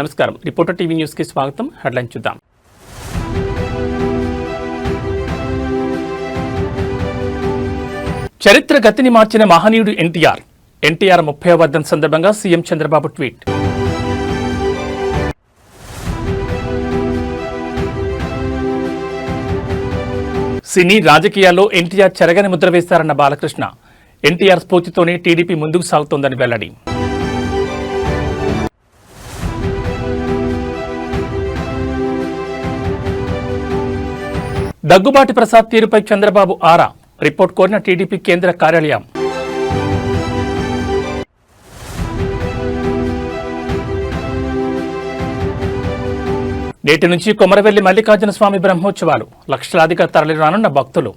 నమస్కారం. Reporter TV news కి స్వాగతం. హెడ్లైన్ చూద్దాం. చరిత్ర గతిని మార్చిన మహనీయుడు ఎన్టీఆర్. ఎన్టీఆర్ 30వ వర్ధంతి సందర్భంగా సీఎం చంద్రబాబు ట్వీట్. సినీ రాజకీయాల్లో ఎన్టీఆర్ చెరగని ముద్ర వేశారన్న బాలకృష్ణ. ఎన్టీఆర్ స్ఫూర్తితోనే టీడీపీ ముందుకు సాగుతోందని వెల్లడి. దగ్గుబాటి ప్రసాద్ తీరుపై చంద్రబాబు ఆరా. రిపోర్ట్ కోరిన టీడీపీ కేంద్ర కార్యాలయం. నేటి నుంచి కొమరవెల్లి మల్లికార్జున స్వామి బ్రహ్మోత్సవాలు. లక్షలాదిగా తరలిరానున్న భక్తులు.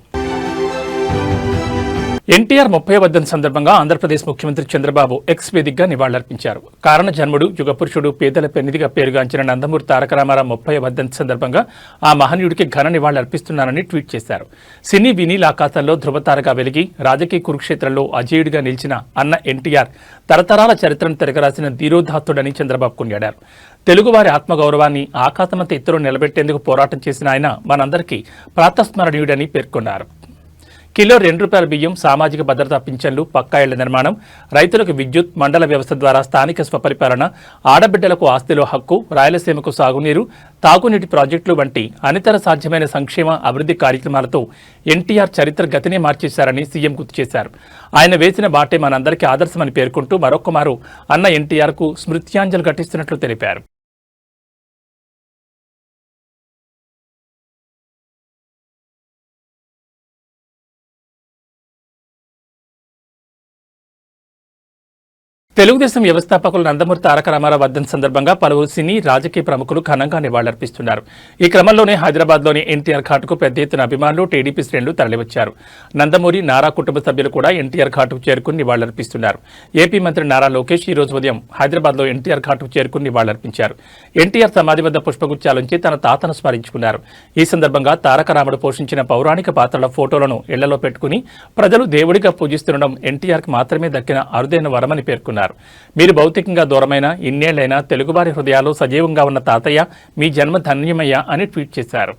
ఎన్టీఆర్ 30వ వర్ధంతి సందర్భంగా ఆంధ్రప్రదేశ్ ముఖ్యమంత్రి చంద్రబాబు ఎక్స్ వేదికగా నివాళులర్పించారు. కారణ జన్ముడు, యుగపురుషుడు, పేదల పెన్నిధిగా పేరుగాంచిన నందమూరి తారక రామారావు 30వ వర్ధంతి సందర్భంగా ఆ మహనీయుడికి ఘన నివాళులర్పిస్తున్నానని ట్వీట్ చేశారు. సినీ వినీల్ ఆకాశంలో ధృవతారగా వెలిగి రాజకీయ కురుక్షేత్రంలో అజేయుడిగా నిలిచిన అన్న ఎన్టీఆర్ తరతరాల చరిత్రను తిరగరాసిన ధీరోదాత్తుడని చంద్రబాబు కొనియాడారు. తెలుగువారి ఆత్మగౌరవాన్ని ఆకాశమంత ఎత్తులో నిలబెట్టేందుకు పోరాటం చేసిన ఆయన మనందరికీ ప్రాతస్మరణీయుడని పేర్కొన్నారు. కిలో ₹2 బియ్యం, సామాజిక భద్రతా పింఛన్లు, పక్కా ఇళ్ల నిర్మాణం, రైతులకు విద్యుత్, మండల వ్యవస్థ ద్వారా స్థానిక స్వపరిపాలన, ఆడబిడ్డలకు ఆస్తిలో హక్కు, రాయలసీమకు సాగునీరు, తాగునీటి ప్రాజెక్టులు వంటి అనితర సాధ్యమైన సంక్షేమ అభివృద్ధి కార్యక్రమాలతో ఎన్టీఆర్ చరిత్ర గతినే మార్చేశారని సీఎం గుర్తు చేశారు. ఆయన వేసిన బాటే మనందరికీ ఆదర్శమని పేర్కొంటూ మరొక్కమారు అన్న ఎన్టీఆర్కు స్మృత్యాంజలి ఘటిస్తున్నట్లు తెలిపారు. తెలుగుదేశం వ్యవస్థాపకులు నందమూరి తారక రామారావు వర్ధంతి సందర్భంగా పలువురు సినీ రాజకీయ ప్రముఖులు ఘనంగా నివాళులర్పిస్తున్నారు. ఈ క్రమంలోనే హైదరాబాద్లోని ఎన్టీఆర్ ఘాటుకు పెద్ద ఎత్తున అభిమానులు, టీడీపీ శ్రేణులు తరలివచ్చారు. నందమూరి, నారా కుటుంబ సభ్యులు కూడా ఎన్టీఆర్ ఘాటుకు చేరుకుని నివాళులర్పిస్తున్నారు. ఏపీ మంత్రి నారా లోకేష్ ఈ రోజు ఉదయం హైదరాబాద్లో ఎన్టీఆర్ ఘాటుకు చేరుకుని నివాళులర్పించారు. ఎన్టీఆర్ సమాధి వద్ద పుష్పగుచ్చాలుంచి తన తాతను స్మరించుకున్నారు. ఈ సందర్భంగా తారక రాముడు పోషించిన పౌరాణిక పాత్రల ఫోటోలను ఇళ్లలో పెట్టుకుని ప్రజలు దేవుడిగా పూజిస్తుండడం ఎన్టీఆర్కి మాత్రమే దక్కిన అరుదైన వరమని పేర్కొన్నారు. మీరు భౌతికంగా దూరమైన ఇన్నేళ్లైనా తెలుగువారి హృదయాలు సజీవంగా ఉన్న తాతయ్య, మీ జన్మ ధన్యమయ్య అని ట్వీట్ చేశారు.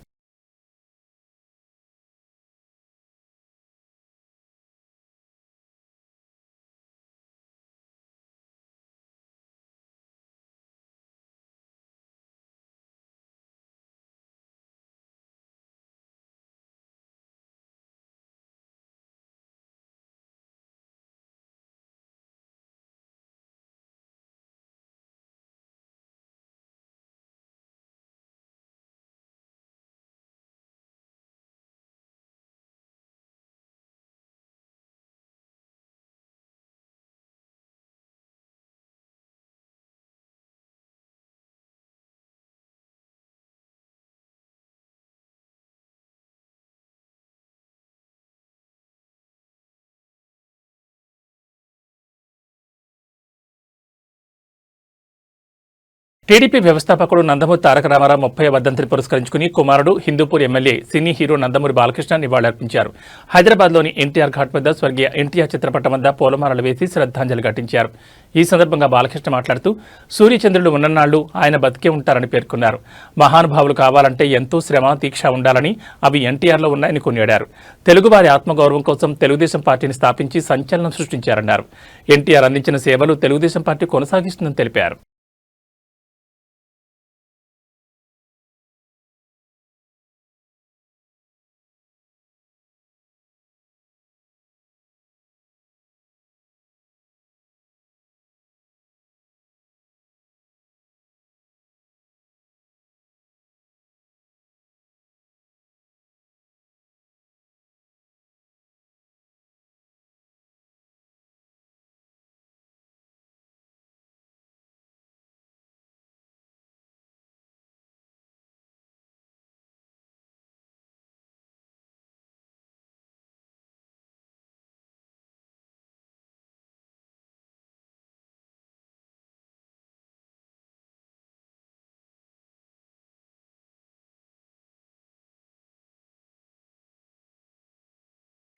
టీడీపీ వ్యవస్థాపకుడు నందమూరి తారక రామారావు 30వ వర్ధంతిని పురస్కరించుకుని కుమారుడు, Hindupur MLA, cine hero Nandamuri Balakrishna నివాళులర్పించారు. హైదరాబాద్లోని ఎన్టీఆర్ ఘాట్ వద్ద స్వర్గీయ ఎన్టీఆర్ చిత్రపటం వద్ద పూలమాలలు వేసి శ్రద్ధాంజలి ఘటించారు. ఈ సందర్భంగా బాలకృష్ణ మాట్లాడుతూ సూర్యచంద్రులు ఉన్ననాళ్లు ఆయన బతికే ఉంటారని పేర్కొన్నారు. మహానుభావులు కావాలంటే ఎంతో శ్రమ, దీక్ష ఉండాలని, అవి ఎన్టీఆర్లో ఉన్నాయని కొనియాడారు. తెలుగువారి ఆత్మగౌరవం కోసం తెలుగుదేశం పార్టీని స్థాపించి సంచలనం సృష్టించారన్నారు. ఎన్టీఆర్ అందించిన సేవలు తెలుగుదేశం పార్టీ కొనసాగిస్తుందని తెలిపారు.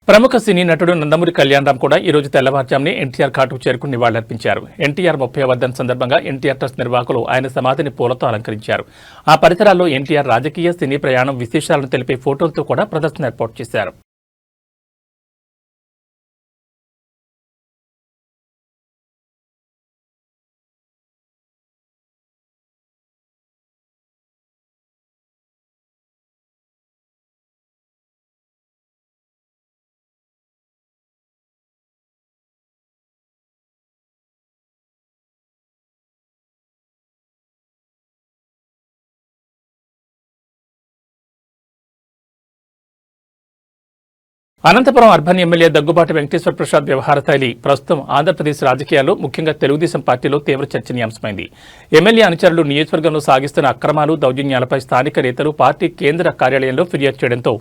ప్రముఖ సినీ నటుడు నందమూరి కళ్యాణరామ్ కూడా ఈ రోజు తెల్లవారుజామునే ఎన్టీఆర్ ఘాటుకు చేరుకుని నివాళులర్పించారు. ఎన్టీఆర్ 30వ వర్ధంతి సందర్భంగా ఎన్టీఆర్ ట్రస్ట్ నిర్వాహకులు ఆయన సమాధిని పూలతో అలంకరించారు. ఆ పరిసరాల్లో ఎన్టీఆర్ రాజకీయ సినీ ప్రయాణం విశేషాలను తెలిపే ఫోటోలతో కూడా ప్రదర్శన ఏర్పాటు చేశారు. అనంతపురం అర్బన్ ఎమ్మెల్యే దగ్గుబాటి వెంకటేశ్వర ప్రసాద్ వ్యవహార శైలి ప్రస్తుతం ఆంధ్రప్రదేశ్ రాజకీయాల్లో ముఖ్యంగా తెలుగుదేశం పార్టీలో తీవ్ర చర్చనీయాంశమైంది. ఎమ్మెల్యే అనుచరులు నియోజకవర్గంలో సాగిస్తున్న అక్రమాలు, దౌర్జన్యాలపై స్థానిక నేతలు పార్టీ కేంద్ర కార్యాలయంలో ఫిర్యాదు చేయడంతో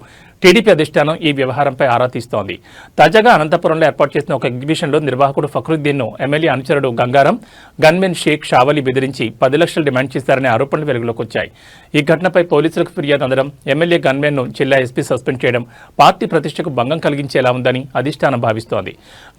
టీడీపీ అధిష్టానం ఈ వ్యవహారంపై ఆరా తీస్తోంది. తాజాగా అనంతపురంలో ఏర్పాటు చేసిన ఒక ఎగ్జిబిషన్లో నిర్వాహకుడు ఫక్రుద్దీన్ను ఎమ్మెల్యే అనుచరుడు గంగారం, గన్మెన్ షేక్ షావలి బెదిరించి 10 లక్షలు డిమాండ్ చేశారనే ఆరోపణలు వెలుగులోకి వచ్చాయి. ఈ ఘటనపై పోలీసులకు ఫిర్యాదు అందడం, ఎమ్మెల్యే గన్మెన్ను జిల్లా ఎస్పీ సస్పెండ్ చేయడం పార్టీ ప్రతిష్టకు భంగం కలిగించేలా ఉందని అధిష్టానం భావిస్తోంది.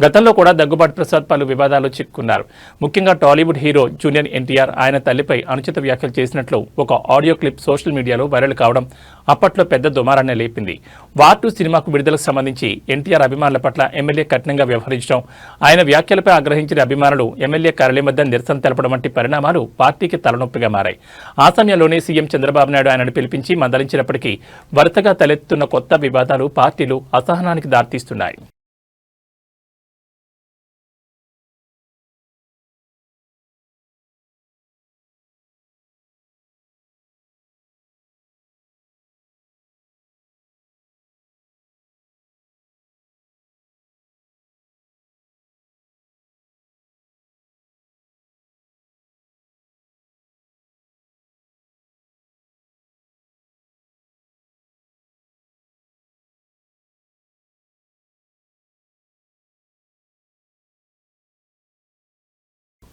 గతంలో కూడా దగ్గుబాటి ప్రసాద్ పలు వివాదాల్లో చిక్కుకున్నారు. ముఖ్యంగా టాలీవుడ్ హీరో జూనియర్ ఎన్టీఆర్ ఆయన తల్లిపై అనుచిత వ్యాఖ్యలు చేసినట్లు ఒక ఆడియో క్లిప్ సోషల్ మీడియాలో వైరల్ కావడం అప్పట్లో పెద్ద దుమారాన్ని లేపింది. వార్ 2 సినిమాకు విడుదలకు సంబంధించి ఎన్టీఆర్ అభిమానుల పట్ల ఎమ్మెల్యే కఠినంగా వ్యవహరించడం, ఆయన వ్యాఖ్యలపై ఆగ్రహించిన అభిమానులు ఎమ్మెల్యే కార్యాలయం వద్ద నిరసన తెలపడం వంటి పరిణామాలు పార్టీకి తలనొప్పిగా మారాయి. ఆ సమయంలోనే సీఎం చంద్రబాబు నాయుడు ఆయనను పిలిపించి మందలించినప్పటికీ వరుసగా తలెత్తున్న కొత్త వివాదాలు పార్టీలు అసహనానికి దారితీస్తున్నాయి.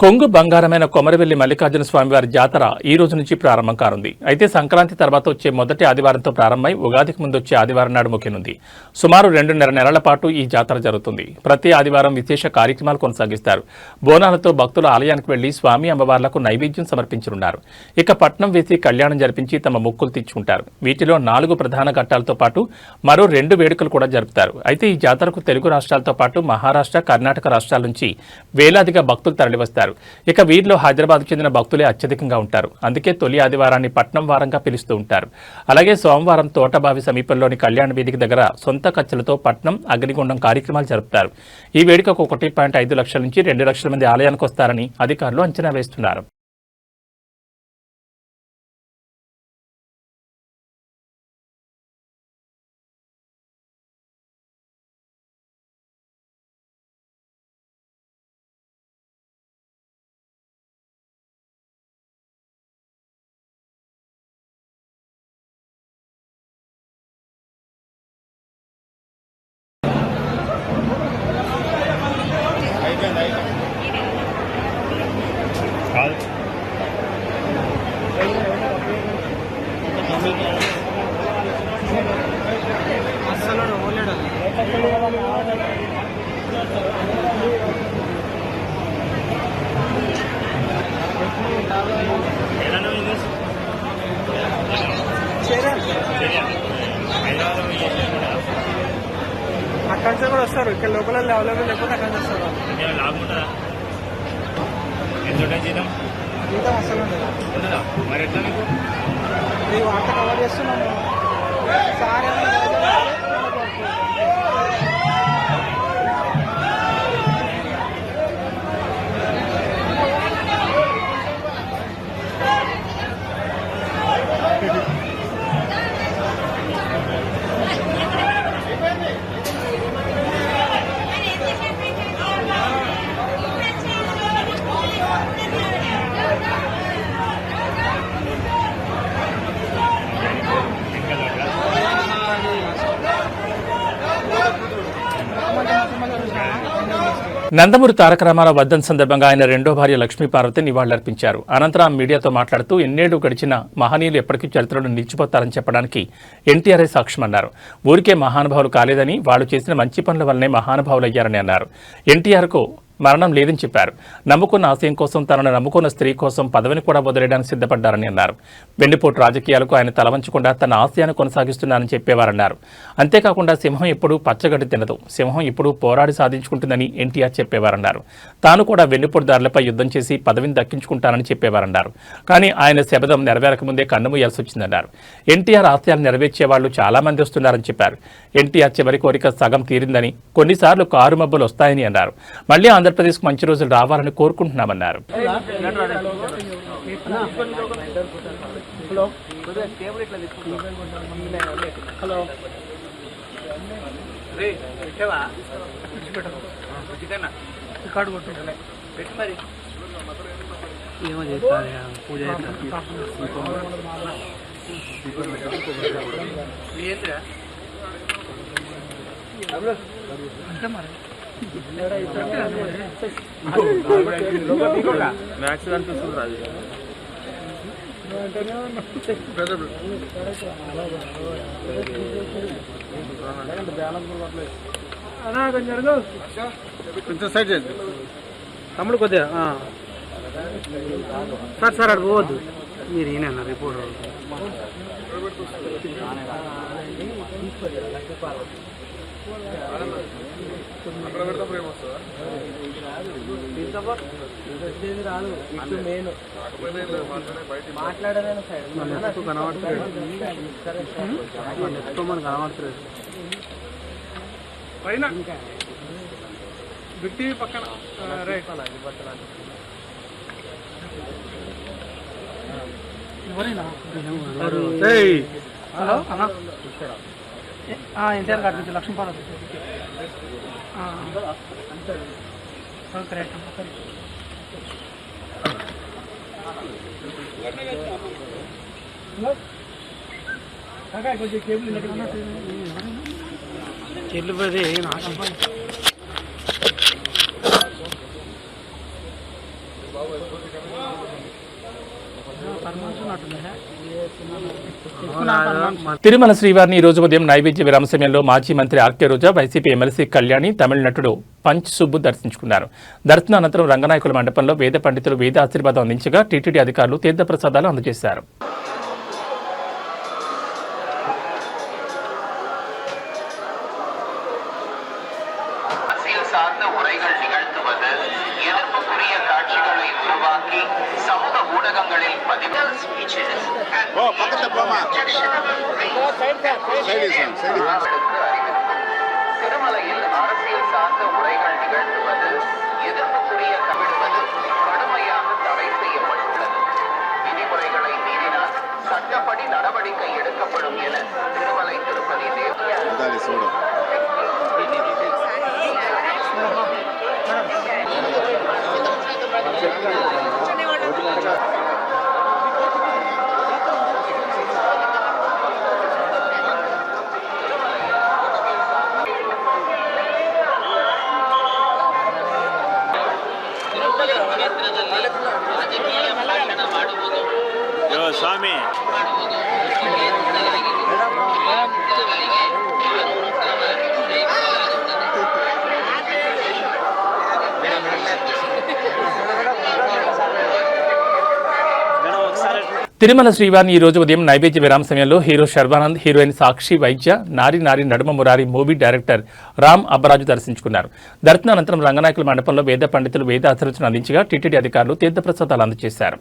కొంగు బంగారమైన కొమరవెల్లి మల్లికార్జున స్వామివారి జాతర ఈ రోజు నుంచి ప్రారంభం కానుంది. అయితే సంక్రాంతి తర్వాత వచ్చే మొదటి ఆదివారంతో ప్రారంభమై ఉగాదికి ముందు వచ్చే ఆదివారం నాడు ముఖ్యనుంది. సుమారు 2.5 నెలల పాటు ఈ జాతర జరుగుతుంది. ప్రతి ఆదివారం విశేష కార్యక్రమాలు కొనసాగిస్తారు. బోనాలతో భక్తులు ఆలయానికి వెళ్లి స్వామి అమ్మవార్లకు నైవేద్యం సమర్పించనున్నారు. ఇక పట్నం వేసి కళ్యాణం జరిపించి తమ మొక్కులు తీర్చుకుంటారు. వీటిలో 4 ప్రధాన ఘట్టాలతో పాటు మరో 2 వేడుకలు కూడా జరుపుతారు. అయితే ఈ జాతరకు తెలుగు రాష్ట్రాలతో పాటు మహారాష్ట్ర, కర్ణాటక రాష్ట్రాల నుంచి వేలాదిగా భక్తులు తరలివస్తారు. ఇక వీరిలో హైదరాబాద్ చెందిన భక్తులే అత్యధికంగా ఉంటారు. అందుకే తొలి ఆదివారాన్ని పట్నం వారంగా పిలుస్తూ ఉంటారు. అలాగే సోమవారం తోటబావి సమీపంలోని కళ్యాణ వేదిక దగ్గర సొంత ఖర్చులతో పట్నం అగ్నిగుండం కార్యక్రమాలు జరుపుతారు. ఈ వేడుకకు 1.5 లక్షల నుంచి 2 లక్షల మంది ఆలయానికి వస్తారని అధికారులు అంచనా వేస్తున్నారు. అక్కడి నుంచి కూడా వస్తారు. ఇక్కడ లోపల అవైలబుల్ లేకపోతే అక్కడి నుంచి వస్తారు. జీతం అసలు ఉండదు. మరి ఎట్లా మీకు ఈ వార్త కవర్ చేస్తున్నాము సార్. నందమూరి తారక రామారావు వర్ధంతి సందర్భంగా ఆయన రెండో భార్య లక్ష్మీపార్వతి నివాళులర్పించారు. అనంతరం మీడియాతో మాట్లాడుతూ ఎన్నేళ్లు గడిచిన మహనీయులు ఎప్పటికీ చరిత్రలో నిలిచిపోతారని చెప్పడానికి ఎన్టీఆర్ఏ సాక్ష్యమన్నారు. ఊరికే మహానుభావులు కాలేదని, వాళ్లు చేసిన మంచి పనుల వల్లనే మహానుభావులయ్యారని అన్నారు. ఎన్టీఆర్కు మరణం లేదని చెప్పారు. నమ్ముకున్న ఆశయం కోసం, తనను నమ్ముకున్న స్త్రీ కోసం పదవిని కూడా వదిలేయడానికి సిద్ధపడ్డారని అన్నారు. వెన్నుపోటు రాజకీయాలకు ఆయన తలవంచకుండా తన ఆశయాన్ని కొనసాగిస్తున్నారని చెప్పేవారన్నారు. అంతేకాకుండా సింహం ఎప్పుడూ పచ్చగడ్డి తినదు, సింహం ఎప్పుడూ పోరాడి సాధించుకుంటుందని ఎన్టీఆర్ చెప్పేవారన్నారు. తాను కూడా వెన్నుపోటుదారులపై యుద్ధం చేసి పదవిని దక్కించుకుంటానని చెప్పేవారన్నారు. కానీ ఆయన శబదం నెరవేరక ముందే కన్నుమూయాల్సి వచ్చిందన్నారు. ఎన్టీఆర్ ఆశయాలు నెరవేర్చే వాళ్ళు చాలా మంది వస్తున్నారని చెప్పారు. ఎన్టీఆర్ చివరి కోరిక సగం తీరిందని, కొన్నిసార్లు కారు మబ్బులు వస్తాయని అన్నారు. మళ్లీ ఆంధ్రప్రదేశ్కు మంచి రోజులు రావాలని కోరుకుంటున్నామన్నారు. మ్యాక్స్ అనిపిస్తుంది రాజు. కొంచెం సైడ్ చేయండి తమ్ముడు కొద్దిగా. సార్ సార్ అటు పోవద్దు, మీరు ఈయన రిపోర్టర్. పైన బిట్టి పక్కన రైట్. హలో అన్నా, ఎన్టీఆర్ గారి నుంచి లక్ష్మీపార్వతి. కరెక్ట్. కొంచెం కేబుల్ పోతే తిరుమల శ్రీవారిని ఈ రోజు ఉదయం నైవేద్య విరామ సమయంలో మాజీ మంత్రి ఆర్కే రోజా, వైసీపీ ఎమ్మెల్సీ కళ్యాణి, తమిళ నటుడు పంచ్ సుబ్బు దర్శించుకున్నారు. దర్శన అనంతరం రంగనాయకుల మండపంలో వేద పండితులు వేద ఆశీర్వాదం అందించగా టీటీడీ అధికారులు తీర్థప్రసాదాలు అందజేశారు. திருமலையில் அரசியல் சார்ந்த உரைகள் நிகழ்த்துவது, எதிர்ப்புக்குரிய கவிழ்வது கடுமையாக தடை செய்யப்பட்டுள்ளது. விதிமுறைகளை மீறினால் சட்டப்படி நடவடிக்கை எடுக்கப்படும் என திருமலை திருப்பதி స్వామి తిరుమల శ్రీవారిని ఈ రోజు ఉదయం నైవేద్య విరామ సమయంలో హీరో శర్వానంద్, హీరోయిన్ సాక్షి వైద్య, నారి నారి నడుమ మురారి మూవీ డైరెక్టర్ రామ్ అబ్బరాజు దర్శించుకున్నారు. దర్శనానంతరం రంగనాయకుల మండపంలో వేద పండితులు వేద ఆశీర్వచనం అందించగా టీటీడీ అధికారులు తీర్థప్రసాదాలు అందజేశారు.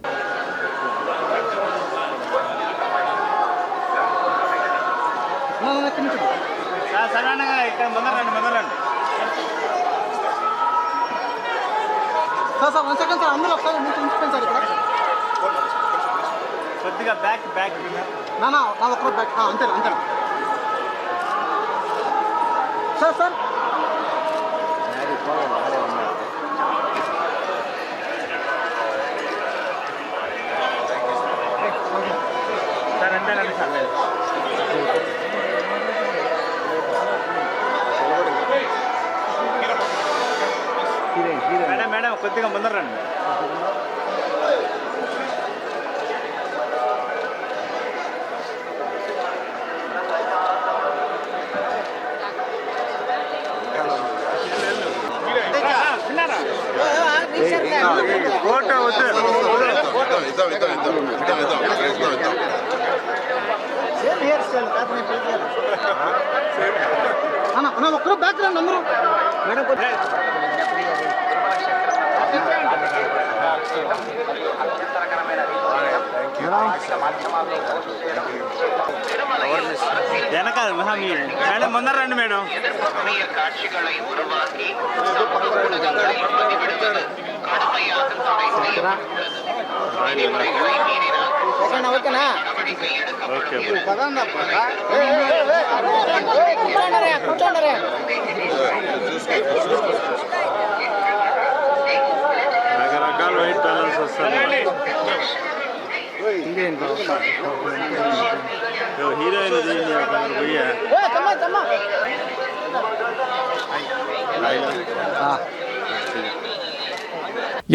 కొద్దిగా బ్యాక్ బ్యాక్ నా ఒక్క బ్యాక్ అంతే అంతే సార్ సార్ సార్ అంతేనండి సార్. కొద్దిగా ముందర రండి. ఫోటో వద్దు. ఒక్కరు బ్యాక్ రండి అందరూ మేడం. వెనకాల మేడం ముందర రండి మేడం. எதிர்ப்புக்குரிய காட்சிகளை உருவாக்கி ஊடகங்களை பதிவிடுவது கடுமையாக தடை செய்யப்பட்டுள்ளது. விதிமுறைகளை மீறினால் நடவடிக்கை எடுக்கப்படும். రకరకాల వైట్ బ్యాలెన్స్ వస్తాయి. హీరోయిన్ పోయా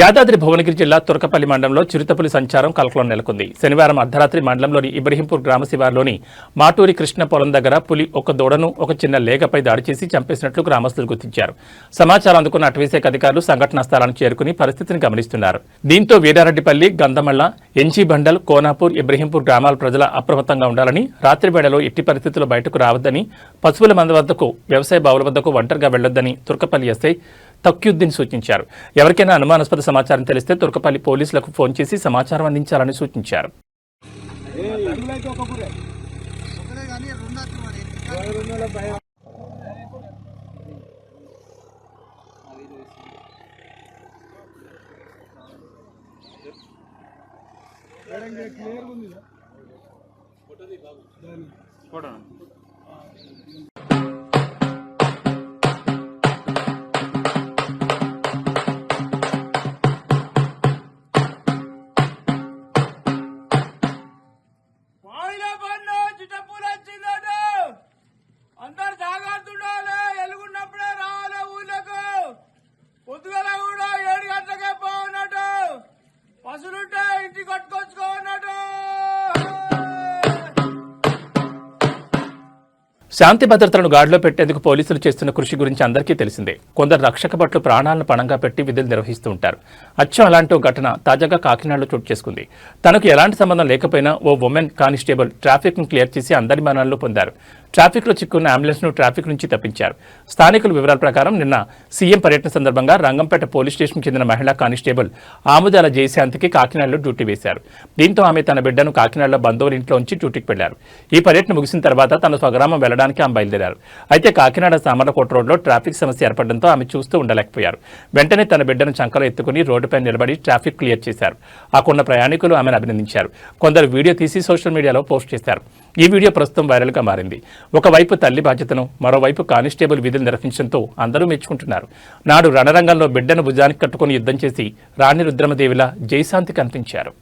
యాదాద్రి భువనగిరి జిల్లా తురకపల్లి మండలంలో చిరుతపులి సంచారం కలకలం నెలకొంది. శనివారం అర్ధరాత్రి మండలంలోని ఇబ్రహీంపూర్ గ్రామ శివారులోని మాటూరి కృష్ణ పొలం దగ్గర పులి ఒక దూడను ఒక చిన్న లేగపై దాడి చేసి చంపేసినట్లు గ్రామస్తులు గుర్తించారు. సమాచారం అందుకున్న అటవీశాఖ అధికారులు సంఘటనా స్థలానికి చేరుకుని పరిస్థితిని గమనిస్తున్నారు. దీంతో వీరారెడ్డిపల్లి, గంధమళ్ల, ఎన్జీ బండల్, కోనాపూర్, ఇబ్రహీంపూర్ గ్రామాల ప్రజలు అప్రమత్తంగా ఉండాలని, రాత్రి వేళలో ఎట్టి పరిస్థితుల్లో బయటకు రావద్దని, పశువుల మంద వద్దకు, వ్యవసాయ బావుల వద్దకు ఒంటరిగా వెళ్లొద్దని తురకపల్లి ఎస్ఐ తక్యుద్దీన్ సూచించారు. ఎవరికైనా అనుమానాస్పద సమాచారం తెలిస్తే తురకపల్లి పోలీసులకు ఫోన్ చేసి సమాచారం అందించాలని సూచించారు. అందరు జాగ్రత్త, ఎలుగున్నప్పుడే రావాలి ఊళ్ళకు. పొద్దుగల కూడా 7 గంటలకే పోన్నట్టు, పసులుంటే ఇంటికి కొట్టుకొచ్చుకోన్నట్టు. శాంతి భద్రతలను గాడిలో పెట్టేందుకు పోలీసులు చేస్తున్న కృషి గురించి అందరికీ తెలిసిందే. కొందరు రక్షక భటులు ప్రాణాలను పణంగా పెట్టి విధులు నిర్వహిస్తూ ఉంటారు. అచ్చం అలాంటి ఘటన తాజాగా కాకినాడలో చోటు చేసుకుంది. తనకు ఎలాంటి సంబంధం లేకపోయినా ఓ ఉమెన్ కానిస్టేబుల్ ట్రాఫిక్ ను క్లియర్ చేసి అందరి మరణాలను పొందారు. ట్రాఫిక్ లో చిక్కున్న అంబులెన్స్ ను ట్రాఫిక్ నుంచి తప్పించారు. స్థానికుల వివరాల ప్రకారం నిన్న సీఎం పర్యటన సందర్భంగా రంగంపేట పోలీస్ స్టేషన్ చెందిన మహిళా కానిస్టేబుల్ ఆముదాల జయశాంతికి కాకినాడలో డ్యూటీ వేశారు. దీంతో ఆమె తన బిడ్డను కాకినాడలో బంధువుల ఇంట్లో ఉంచి డ్యూటీకి వెళ్లారు. ఈ పర్యటన ముగిసిన తర్వాత తన స్వగ్రామం వెళ్లడానికి ఆమె బయలుదేరారు. అయితే కాకినాడ సామర్లకోట రోడ్లో ట్రాఫిక్ సమస్య ఏర్పడడంతో ఆమె చూస్తూ ఉండలేకపోయారు. వెంటనే తన బిడ్డను చంకలో ఎత్తుకుని రోడ్డుపై నిలబడి ట్రాఫిక్ క్లియర్ చేశారు. అక్కడున్న ప్రయాణికులు ఆమెను అభినందించారు. కొందరు వీడియో తీసి సోషల్ మీడియాలో పోస్ట్ చేశారు. ఈ వీడియో ప్రస్తుతం వైరల్గా మారింది. ఒకవైపు తల్లి బాధ్యతను, మరోవైపు కానిస్టేబుల్ విధులు నిర్వహించడంతో అందరూ మెచ్చుకుంటున్నారు. నాడు రణరంగంలో బిడ్డను భుజానికి కట్టుకుని యుద్ధం చేసి రాణి రుద్రమదేవిలా జయశాంతి కనిపించారు.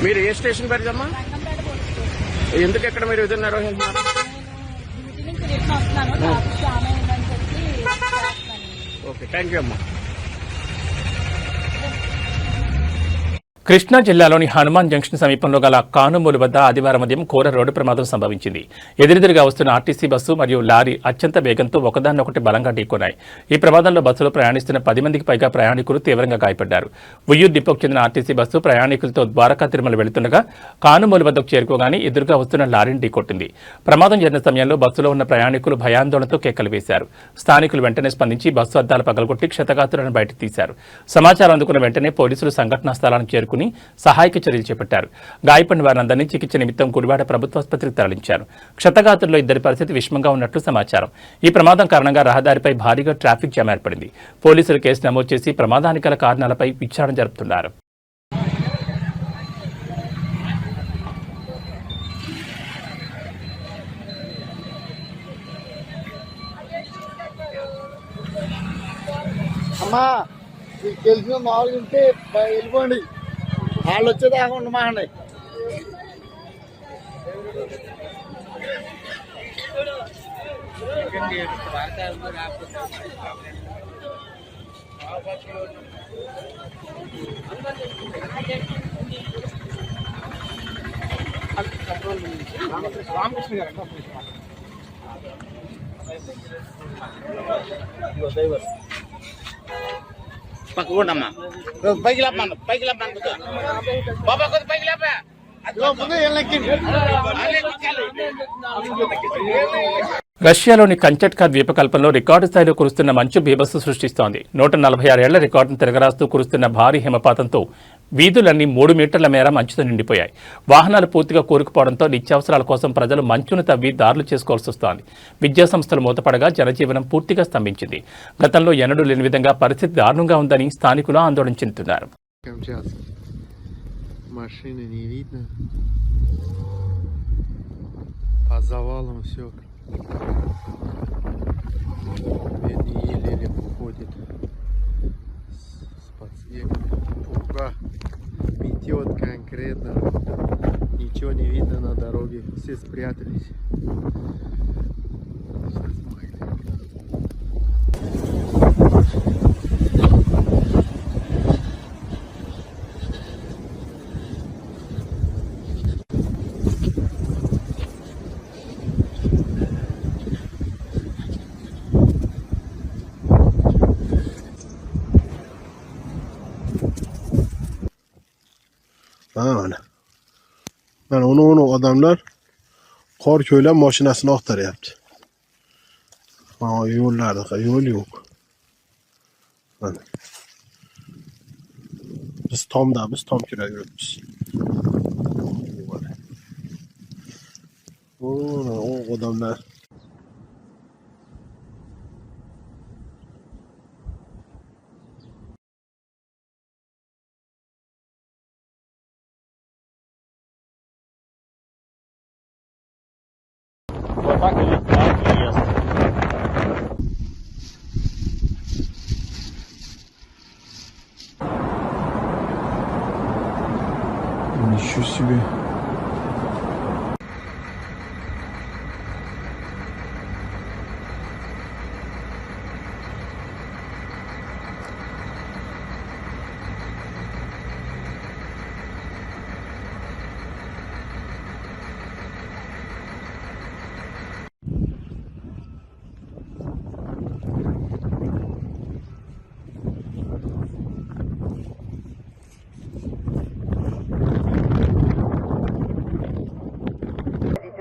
మీరు ఏ స్టేషన్ పరిచమ్మా? ఎందుకు ఎక్కడ మీరు విధులు నిర్వహిస్తున్నారు? ఓకే, థ్యాంక్ యూ అమ్మా. కృష్ణా జిల్లాలోని హనుమాన్ జంక్షన్ సమీపంలో గల కానుమూలు వద్ద ఆదివారం ఉదయం ఘోర రోడ్డు ప్రమాదం సంభవించింది. ఎదురెదురుగా వస్తున్న ఆర్టీసీ బస్సు మరియు లారీ అత్యంత వేగంతో ఒకదాన్నొకటి బలంగా ఢీకొన్నాయి. ఈ ప్రమాదంలో బస్సులో ప్రయాణిస్తున్న 10 మందికి పైగా ప్రయాణికులు తీవ్రంగా గాయపడ్డారు. ఉయ్యూరు డిపోకు చెందిన ఆర్టీసీ బస్సు ప్రయాణికులతో ద్వారకా తిరుమల వెళుతుండగా కానుమూలు వద్దకు చేరుకోగానే ఎదురుగా వస్తున్న లారీని ఢీకొట్టింది. ప్రమాదం జరిగిన సమయంలో బస్సులో ఉన్న ప్రయాణికులు భయాందోళనతో కేకలు వేశారు. స్థానికులు వెంటనే స్పందించి బస్సు అద్దాలు పగలగొట్టి క్షతగాత్రులను బయటకు తీశారు. సమాచారం అందుకున్న వెంటనే పోలీసులు సంఘటనా స్థలానికి చేరుకుని సహాయక చర్యలు చేపట్టారు. గాయపడిన వారందరినీ చికిత్స నిమిత్తం గుడివాడ ప్రభుత్వాసుపత్రికి తరలించారు. క్షతగాత్రుల్లో 2 పరిస్థితి విషమంగా ఉన్నట్లు సమాచారం. ఈ ప్రమాదం కారణంగా రహదారిపై భారీగా ట్రాఫిక్ జామ్ ఏర్పడింది. పోలీసులు కేసు నమోదు చేసి ప్రమాదానికి గల కారణాలపై విచారణ జరుపుతున్నారు. అమ్మా మీకు తెలిసిన మామూలుగా ఉంటే వెళ్ళిపోండి, వాళ్ళు వచ్చేదాకా ఉండమాండి. రామకృష్ణ గారు పక్కకుండమ్మా పైకి లేపమన్న పైకి లేపమన్న బాబా కొద్ది పైకి లేపా రష్యాలోని కంచట్కా ద్వీపకల్పంలో రికార్డు స్థాయిలో కురుస్తున్న మంచు బీభత్సం సృష్టిస్తోంది. 146 ఏళ్ల రికార్డును తిరగరాస్తూ కురుస్తున్న భారీ హిమపాతంతో వీధులన్నీ 3 మీటర్ల మేర మంచుతో నిండిపోయాయి. వాహనాలు పూర్తిగా కూరుకుపోవడంతో నిత్యావసరాల కోసం ప్రజలు మంచును తవ్వి దారులు చేసుకోవాల్సి వస్తోంది. విద్యాసంస్థలు మూతపడగా జనజీవనం పూర్తిగా స్తంభించింది. గతంలో ఎన్నడూ లేని విధంగా పరిస్థితి దారుణంగా ఉందని స్థానికులు ఆందోళన చెందుతున్నారు. Машины не видно. По завалам все. Бедный еле-еле уходит с-под снега. Пурга метет конкретно. Ничего не видно на дороге. Все спрятались. Ben onu adamlar kar köyle maşinasını aktarıyaptı. Yollarda yol yok. Yani. Biz tam küre yürüyoruz. O adamlar. Ничего себе.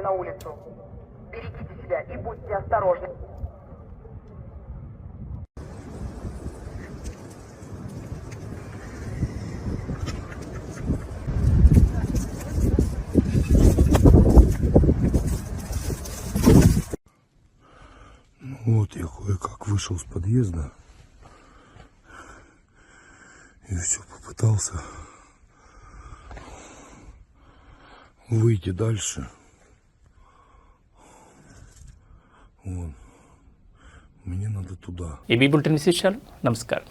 На улицу. Берегите себя и будьте осторожны. Вот я кое-как вышел с подъезда и все попытался выйти дальше. Вон. Мне надо туда. ఈ బులెటిన్ విశేషాలు. నమస్కారం.